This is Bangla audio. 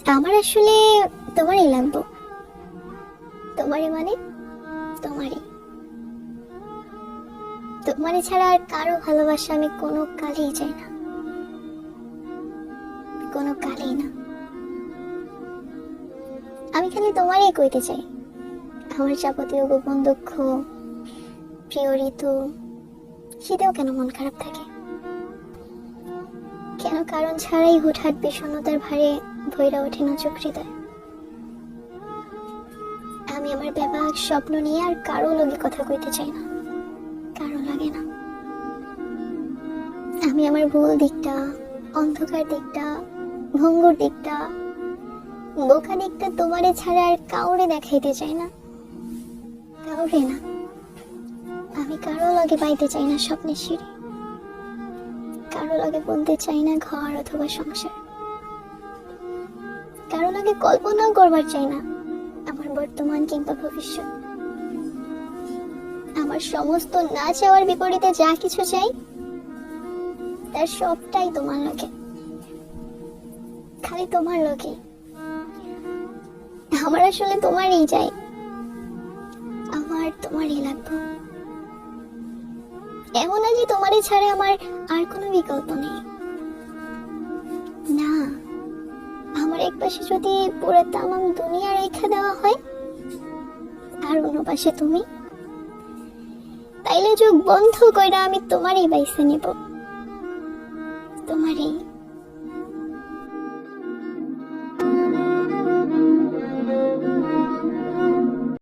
আমার আসলে তোমারই লাগবো। তোমারই মানে তোমারই। তোমারই ছাড়া আর কারো ভালোবাসা আমি কোনো কালেই চাই না, কোনো কালেই না। আমি খালি তোমারই কইতে চাই, আমার যাবতীয় গোপন দুঃখ, প্রিয় ঋতু, শীতেও কেন মন খারাপ থাকে, কেন কারণ ছাড়াই হুটহাট বিষণ্ণতার ভারে ভৈরা ওঠে না চোখ হৃদয়। আমি আমার বেবাক স্বপ্ন নিয়ে আর কারো লগে কথা কইতে চাই না, কারো লাগে না। আমি আমার ভুল দিকটা, অন্ধকার দিকটা, ভঙ্গুর দিকটা, বোকা দিকটা তোমারে ছাড়া আর কাউরে দেখাইতে চাই না, কাউরে না। আমি কারো লগে পাইতে চাই না স্বপ্নের সিঁড়ি, কারো লগে বলতে চাই না ঘর অথবা সংসার, কারো লগে কল্পনাও করবার চাই না আমার বর্তমান কিংবা ভবিষ্যৎ। আমার সমস্ত না চাওয়ার বিপরীতে যা কিছু চাই তার সবটাই তোমার লগে, খালি তোমার লগে। আমার আসলে তোমারই চাই, আমার তোমারই লাগবে। এমন আছে তোমারই ছাড়া আমার আর কোনো বিকল্প নেই। না, আমার এক পাশে যদি পুরো তামাম দুনিয়া রেখে দেওয়া হয় আর অন্য পাশে তুমি, তাইলে চোখ বন্ধ কইরা আমি তোমারই বাইসে নিব, তোমারই।